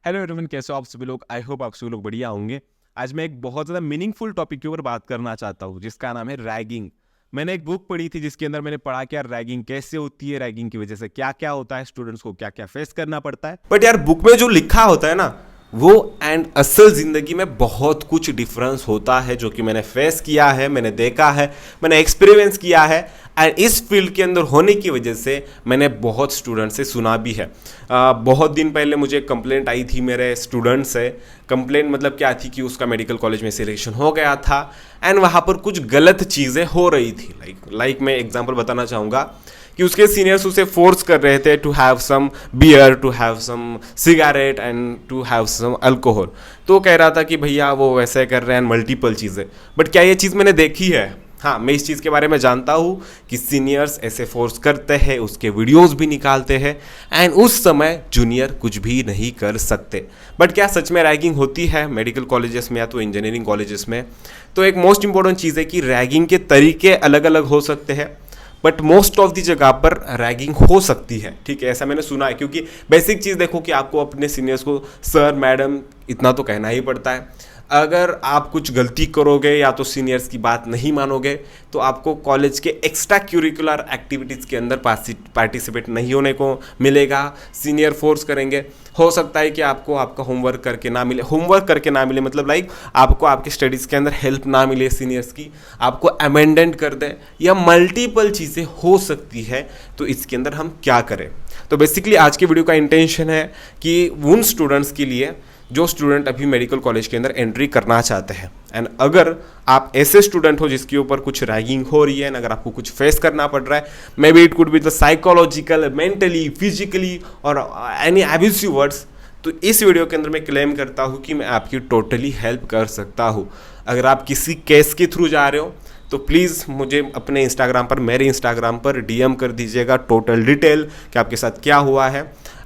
Hello everyone, कैसे हो आप सभी लोग। आई होप आप सभी लोग बढ़िया होंगे। आज मैं एक बहुत ज़्यादा मीनिंगफुल टॉपिक के ऊपर बात करना चाहता हूँ जिसका नाम है रैगिंग। मैंने एक बुक पढ़ी थी जिसके अंदर मैंने पढ़ा कि यार रैगिंग कैसे होती है, रैगिंग की वजह से क्या क्या होता है, स्टूडेंट्स को क्या क्या फेस करना पड़ता है। बट यार बुक में जो लिखा होता है ना वो एंड असल जिंदगी में बहुत कुछ डिफरेंस होता है, जो कि मैंने फेस किया है, मैंने देखा है, मैंने एक्सपीरियंस किया है। एंड इस फील्ड के अंदर होने की वजह से मैंने बहुत स्टूडेंट से सुना भी है। बहुत दिन पहले मुझे कंप्लेंट आई थी मेरे स्टूडेंट से। कंप्लेंट मतलब क्या थी कि उसका मेडिकल कॉलेज में सिलेक्शन हो गया था एंड वहाँ पर कुछ गलत चीज़ें हो रही थी। लाइक मैं एग्जांपल बताना चाहूँगा कि उसके सीनियर्स उसे फोर्स कर रहे थे to have some beer, to have some cigarette and to have some alcohol. तो कह रहा था कि भैया वो वैसे कर रहे हैं, मल्टीपल चीज़ें। बट क्या ये चीज़ मैंने देखी है? हाँ, मैं इस चीज़ के बारे में जानता हूँ कि सीनियर्स ऐसे फोर्स करते हैं, उसके वीडियोस भी निकालते हैं एंड उस समय जूनियर कुछ भी नहीं कर सकते। बट क्या सच में रैगिंग होती है मेडिकल कॉलेजेस में या तो इंजीनियरिंग कॉलेजेस में? तो एक मोस्ट इंपॉर्टेंट चीज़ है कि रैगिंग के तरीके अलग अलग हो सकते हैं, बट मोस्ट ऑफ दी जगह पर रैगिंग हो सकती है। ठीक है, ऐसा मैंने सुना है, क्योंकि बेसिक चीज़ देखो कि आपको अपने सीनियर्स को सर मैडम इतना तो कहना ही पड़ता है। अगर आप कुछ गलती करोगे या तो सीनियर्स की बात नहीं मानोगे तो आपको कॉलेज के एक्स्ट्रा क्यूरिकुलर एक्टिविटीज़ के अंदर पार्टिसिपेट नहीं होने को मिलेगा। सीनियर फोर्स करेंगे, हो सकता है कि आपको आपका होमवर्क करके ना मिले। होमवर्क करके ना मिले मतलब लाइक आपको आपके स्टडीज़ के अंदर हेल्प ना मिले सीनियर्स की, आपको अमेंडेंट कर दे, या मल्टीपल चीज़ें हो सकती है। तो इसके अंदर हम क्या करें? तो बेसिकली आज की वीडियो का इंटेंशन है कि उन स्टूडेंट्स के लिए जो स्टूडेंट अभी मेडिकल कॉलेज के अंदर एंट्री करना चाहते हैं, एंड अगर आप ऐसे स्टूडेंट हो जिसके ऊपर कुछ रैगिंग हो रही है, अगर आपको कुछ फेस करना पड़ रहा है, may be it could be the psychological, mentally, physically और एनी एब्यूसिव वर्ड्स, तो इस वीडियो के अंदर मैं क्लेम करता हूँ कि मैं आपकी टोटली हेल्प कर सकता हूँ। अगर आप किसी केस के थ्रू जा रहे हो तो प्लीज़ मुझे अपने इंस्टाग्राम पर, मेरे इंस्टाग्राम पर डीएम कर दीजिएगा टोटल डिटेल कि आपके साथ क्या हुआ है,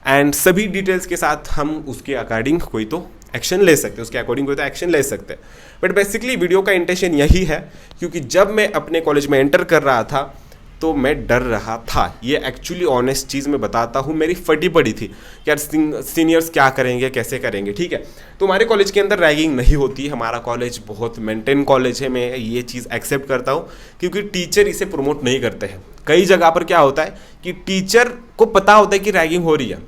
एंड सभी डिटेल्स के साथ हम उसके अकॉर्डिंग कोई तो एक्शन ले सकते हैं, उसके अकॉर्डिंग कोई तो एक्शन ले सकते हैं। बट बेसिकली वीडियो का इंटेंशन यही है, क्योंकि जब मैं अपने कॉलेज में एंटर कर रहा था तो मैं डर रहा था। ये एक्चुअली ऑनेस्ट चीज़ मैं बताता हूँ, मेरी फटी पड़ी थी कि यार सीनियर्स क्या करेंगे, कैसे करेंगे। ठीक है, तो हमारे कॉलेज के अंदर रैगिंग नहीं होती। हमारा कॉलेज बहुत मेंटेन कॉलेज है, मैं ये चीज़ एक्सेप्ट करता हूँ, क्योंकि टीचर इसे प्रमोट नहीं करते हैं। कई जगह पर क्या होता है कि टीचर को पता होता है कि रैगिंग हो रही है,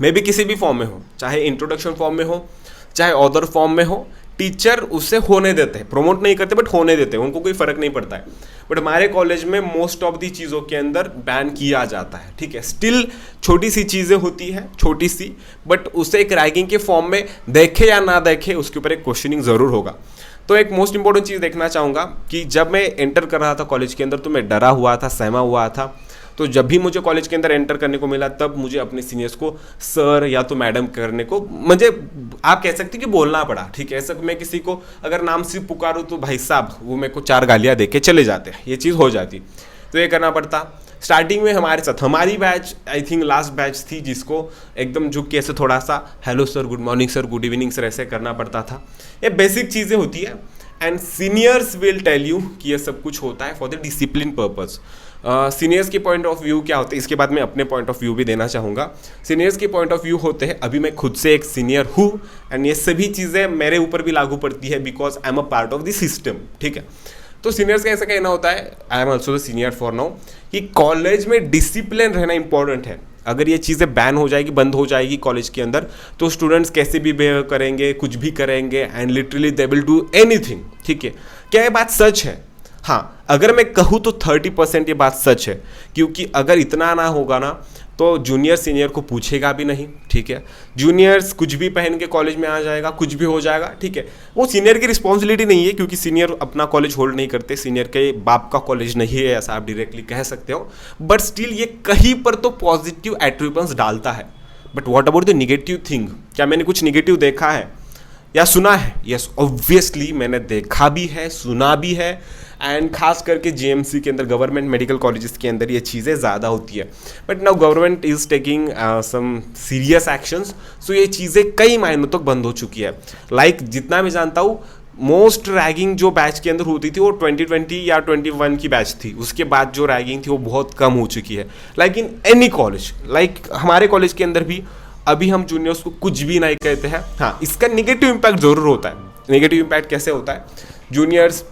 मे भी किसी भी फॉर्म में हो, चाहे इंट्रोडक्शन फॉर्म में हो, चाहे अदर फॉर्म में हो, टीचर उससे होने देते हैं, प्रमोट नहीं करते बट होने देते हैं, उनको कोई फर्क नहीं पड़ता है। बट हमारे कॉलेज में मोस्ट ऑफ दी चीज़ों के अंदर बैन किया जाता है। ठीक है, स्टिल छोटी सी चीज़ें होती है, छोटी सी, बट उसे एक रैगिंग के फॉर्म में देखे या ना देखे उसके ऊपर एक क्वेश्चनिंग ज़रूर होगा। तो एक मोस्ट इंपॉर्टेंट चीज़ देखना चाहूँगा कि जब मैं एंटर कर रहा था कॉलेज के अंदर तो मैं डरा हुआ था, सहमा हुआ था। तो जब भी मुझे कॉलेज के अंदर एंटर करने को मिला तब मुझे अपने सीनियर्स को सर या तो मैडम करने को, मुझे आप कह सकते हैं कि बोलना पड़ा। ठीक है, ऐसा मैं किसी को अगर नाम से पुकारूँ तो भाई साहब वो मेरे को 4 गालियाँ दे के चले जाते हैं, ये चीज़ हो जाती। तो ये करना पड़ता। स्टार्टिंग में हमारे साथ हमारी batch I think last batch थी जिसको एकदम झुक के ऐसे थोड़ा सा hello sir, good morning sir, good evening sir ऐसे करना पड़ता था। ये बेसिक चीज़ें होती है and seniors will tell you कि ये सब कुछ होता है for the discipline purpose. Seniors के पॉइंट ऑफ व्यू क्या होते हैं, इसके बाद मैं अपने पॉइंट ऑफ व्यू भी देना चाहूँगा। सीनियर्स के पॉइंट ऑफ व्यू होते हैं, अभी मैं खुद से एक सीनियर हूँ एंड ये सभी चीज़ें मेरे ऊपर भी लागू पड़ती है because I am a part of the system. ठीक है, तो सीनियर्स का ऐसा कहना होता है, I am also the senior for now, कि कॉलेज में डिसिप्लिन रहना इंपॉर्टेंट है। अगर ये चीज़ें बैन हो जाएगी, बंद हो जाएगी कॉलेज के अंदर, तो स्टूडेंट्स कैसे भी बिहेव करेंगे, कुछ भी करेंगे and literally they will do anything. ठीक है, क्या ये बात सच है? हाँ, अगर मैं कहूँ तो 30% ये बात सच है, क्योंकि अगर इतना ना होगा ना तो जूनियर सीनियर को पूछेगा भी नहीं। ठीक है, जूनियर्स कुछ भी पहन के कॉलेज में आ जाएगा, कुछ भी हो जाएगा। ठीक है, वो सीनियर की रिस्पॉन्सिबिलिटी नहीं है, क्योंकि सीनियर अपना कॉलेज होल्ड नहीं करते, सीनियर के बाप का कॉलेज नहीं है, ऐसा आप डायरेक्टली कह सकते हो। बट स्टिल ये कहीं पर तो पॉजिटिव एट्रीब्यूट्स डालता है। But what about the negative thing? क्या मैंने कुछ निगेटिव देखा है या सुना है? यस, ऑब्वियसली मैंने देखा भी है, सुना भी है, एंड खास करके जीएमसी के अंदर, गवर्नमेंट मेडिकल कॉलेजेस के अंदर ये चीज़ें ज़्यादा होती है। But now government is taking some serious actions, सो ये चीज़ें कई महीनों तक बंद हो चुकी है। लाइक जितना मैं जानता हूँ मोस्ट रैगिंग जो बैच के अंदर होती थी वो 2020 या 21 की बैच थी, उसके बाद जो रैगिंग थी वो बहुत कम हो चुकी है। Like in any college, like हमारे कॉलेज के अंदर भी अभी हम जूनियर्स को कुछ भी नहीं कहते हैं। हाँ, इसका निगेटिव इम्पैक्ट जरूर होता है। निगेटिव इम्पैक्ट कैसे होता है? जूनियर्स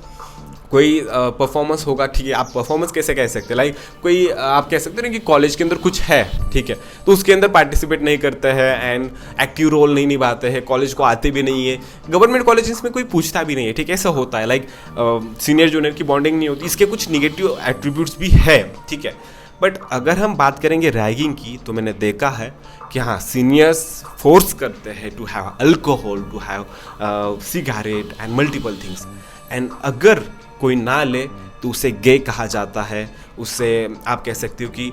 कोई परफॉर्मेंस होगा, ठीक है, आप परफॉर्मेंस कैसे कह सकते हैं, लाइक कोई आप कह सकते हैं कि कॉलेज के अंदर कुछ है, ठीक है, तो उसके अंदर पार्टिसिपेट नहीं करते हैं एंड एक्टिव रोल नहीं निभाते हैं, कॉलेज को आते भी नहीं है, गवर्नमेंट कॉलेजेस में कोई पूछता भी नहीं है, ठीक है, ऐसा होता है, लाइक सीनियर जूनियर की बॉन्डिंग नहीं होती, इसके कुछ निगेटिव एट्रीब्यूट्स भी है, ठीक है। बट अगर हम बात करेंगे रैगिंग की, तो मैंने देखा है कि हाँ, सीनियर्स फोर्स करते हैं to have alcohol, to have cigarette and multiple things, and अगर कोई ना ले तो उसे गे कहा जाता है, उससे आप कह सकते हो कि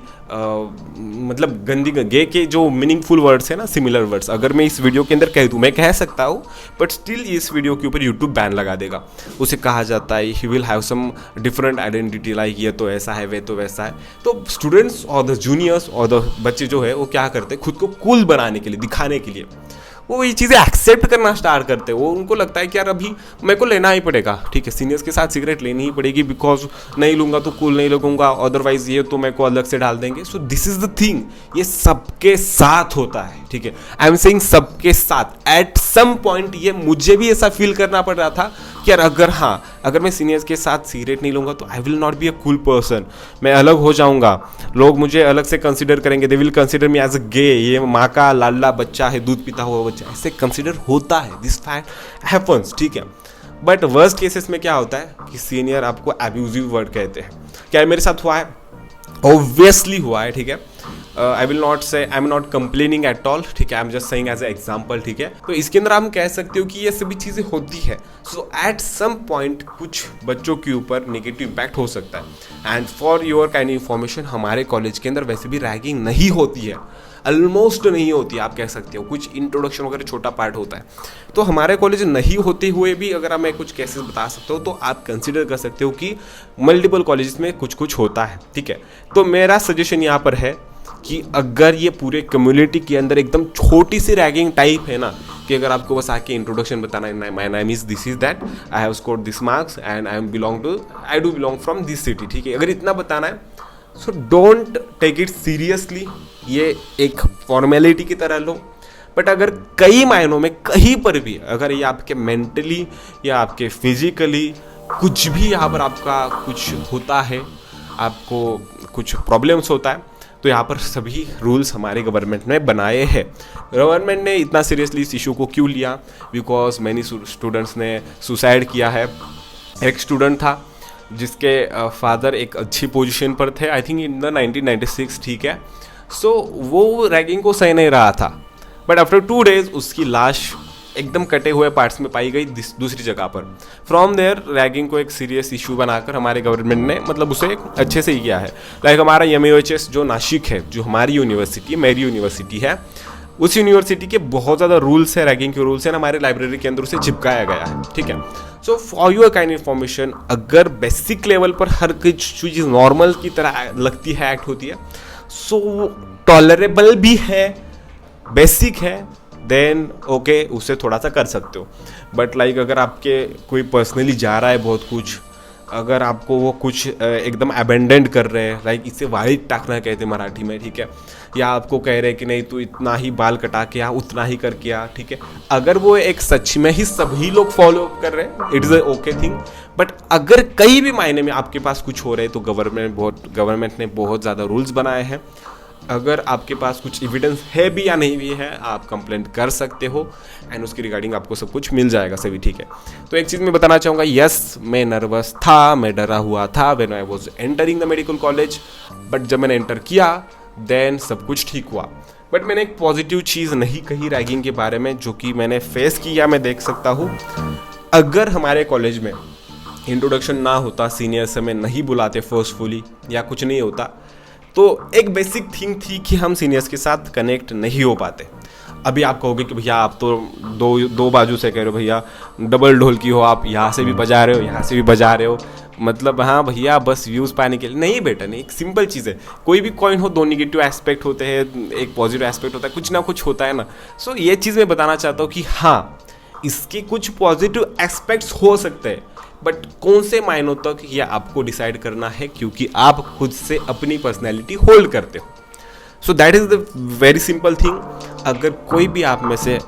मतलब गंदी गे के जो मीनिंगफुल वर्ड्स है ना, सिमिलर वर्ड्स, अगर मैं इस वीडियो के अंदर कह दूँ, मैं कह सकता हूँ, बट स्टिल इस वीडियो के ऊपर यूट्यूब बैन लगा देगा। उसे कहा जाता है he will have some different identity, like ये तो ऐसा है, वे तो वैसा है। तो स्टूडेंट्स और द जूनियर्स और द बच्चे जो है वो क्या करते हैं, खुद को कूल बनाने के लिए, दिखाने के लिए वो ये चीज़ें एक्सेप्ट करना स्टार्ट करते हैं। वो उनको लगता है कि यार अभी मेरे को लेना ही पड़ेगा, ठीक है, सीनियर्स के साथ सिगरेट लेनी ही पड़ेगी, बिकॉज नहीं लूँगा तो कूल नहीं लगूंगा, अदरवाइज ये तो मेरे को अलग से डाल देंगे। So this is the thing, ये सबके साथ होता है, ठीक है, आई एम सेइंग सबके साथ। एट सम पॉइंट ये मुझे भी ऐसा फील करना पड़ रहा था कि यार अगर मैं सीनियर्स के साथ सिगरेट नहीं लूँगा तो आई will not be a cool person, मैं अलग हो जाऊँगा, लोग मुझे अलग से कंसिडर करेंगे, they will consider me as a gay, ये माँ का लाडला बच्चा है, दूध पीता हुआ बच्चा, ऐसे कंसिडर होता है, दिस फैक्ट हैपन्स, ठीक है। बट वर्स्ट केसेस में क्या होता है कि सीनियर आपको अब्यूजिव वर्ड कहते हैं। क्या मेरे साथ हुआ है? ऑब्वियसली हुआ है, ठीक है। आई will not say, I am not complaining at all, ठीक है, I am just saying as a example, ठीक है। तो इसके अंदर हम कह सकते हो कि ये सभी चीज़ें होती है। सो एट सम पॉइंट कुछ बच्चों के ऊपर नेगेटिव इम्पैक्ट हो सकता है। And for your kind information, हमारे कॉलेज के अंदर वैसे भी रैगिंग नहीं होती है, ऑलमोस्ट नहीं होती, आप कह सकते हो, कुछ इंट्रोडक्शन वगैरह छोटा पार्ट होता है। तो हमारे कॉलेज नहीं होते हुए भी अगर मैं कुछ केसेस बता सकता हूँ तो आप कंसिडर कर सकते हो कि मल्टीपल कॉलेजेस में कुछ कुछ होता है, ठीक है। तो मेरा सजेशन यहाँ पर है कि अगर ये पूरे कम्युनिटी के अंदर एकदम छोटी सी रैगिंग टाइप है ना, कि अगर आपको बस आके इंट्रोडक्शन बताना है, my name is this is that, I have scored this marks and I do belong from this city, ठीक है, अगर इतना बताना है, so don't take it seriously, ये एक फॉर्मेलिटी की तरह लो। बट अगर कई मायनों में कहीं पर भी अगर ये आपके मेंटली या आपके फिजिकली कुछ भी यहाँ पर आपका कुछ होता है, आपको कुछ प्रॉब्लम्स होता है, तो यहाँ पर सभी रूल्स हमारे गवर्नमेंट ने बनाए हैं। गवर्नमेंट ने इतना सीरियसली इस इशू को क्यों लिया? बिकॉज मैनी स्टूडेंट्स ने सुसाइड किया है। एक स्टूडेंट था जिसके फादर एक अच्छी पोजीशन पर थे, आई थिंक इन द 1996, ठीक है। सो वो रैगिंग को सह नहीं रहा था, बट आफ्टर 2 days उसकी लाश एकदम कटे हुए पार्ट्स में पाई गई दूसरी जगह पर। फ्रॉम देयर रैगिंग को एक सीरियस इशू बनाकर हमारे गवर्नमेंट ने मतलब उसे अच्छे से ही किया है। लाइक हमारा MUHS जो नासिक है, जो हमारी यूनिवर्सिटी, मेरी यूनिवर्सिटी है, उस यूनिवर्सिटी के बहुत ज़्यादा रूल्स है, रैगिंग के रूल्स है, हमारे लाइब्रेरी के अंदर उसे चिपकाया गया है, ठीक है। So for your kind information, अगर बेसिक लेवल पर हर चीज़ नॉर्मल की तरह लगती है, एक्ट होती है, सो टॉलरेबल भी है, बेसिक है, देन ओके, उससे थोड़ा सा कर सकते हो। बट लाइक अगर आपके कोई पर्सनली जा रहा है बहुत कुछ, अगर आपको वो कुछ एकदम अबेंडेंट कर रहे हैं, लाइक इसे वाइट टाकना कहते हैं मराठी में, ठीक है, या आपको कह रहे हैं कि नहीं तू इतना ही बाल कटा के आ, उतना ही करके आ, ठीक है, अगर वो एक सच में ही सभी लोग फॉलो कर रहे हैं, it is a okay thing. But अगर कई भी मायने में आपके पास कुछ हो रहे हैं तो गवर्नमेंट ने बहुत ज़्यादा रूल्स बनाए हैं। अगर आपके पास कुछ एविडेंस है भी या नहीं भी है, आप कंप्लेंट कर सकते हो एंड उसकी रिगार्डिंग आपको सब कुछ मिल जाएगा, सभी ठीक है। तो एक चीज़ मैं बताना चाहूँगा, यस मैं नर्वस था, मैं डरा हुआ था when I was entering the medical college, but जब मैंने एंटर किया देन सब कुछ ठीक हुआ। बट मैंने एक पॉजिटिव चीज़ नहीं कही रैगिंग के बारे में, जो कि मैंने फेस किया, मैं देख सकता हूँ। अगर हमारे कॉलेज में इंट्रोडक्शन ना होता, सीनियर्स हमें नहीं बुलाते फोर्सफुली या कुछ नहीं होता, तो एक बेसिक थिंग थी कि हम सीनियर्स के साथ कनेक्ट नहीं हो पाते। अभी आप कहोगे कि भैया आप तो दो बाजू से कह रहे हो, भैया डबल ढोल की हो, आप यहाँ से भी बजा रहे हो, यहाँ से भी बजा रहे हो, मतलब हाँ भैया बस व्यूज़ पाने के लिए। नहीं बेटा नहीं, एक सिंपल चीज़ है, कोई भी कॉइन हो, 2 निगेटिव एस्पेक्ट होते हैं, एक पॉजिटिव एस्पेक्ट होता है, कुछ ना कुछ होता है ना। सो ये चीज़ मैं बताना चाहता हूँ कि हाँ, इसके कुछ पॉजिटिव एस्पेक्ट्स हो सकते हैं, बट कौन से मायनों तक ये आपको डिसाइड करना है, क्योंकि आप खुद से अपनी पर्सनैलिटी होल्ड करते हो। So that is the very simple thing. अगर कोई भी आप में से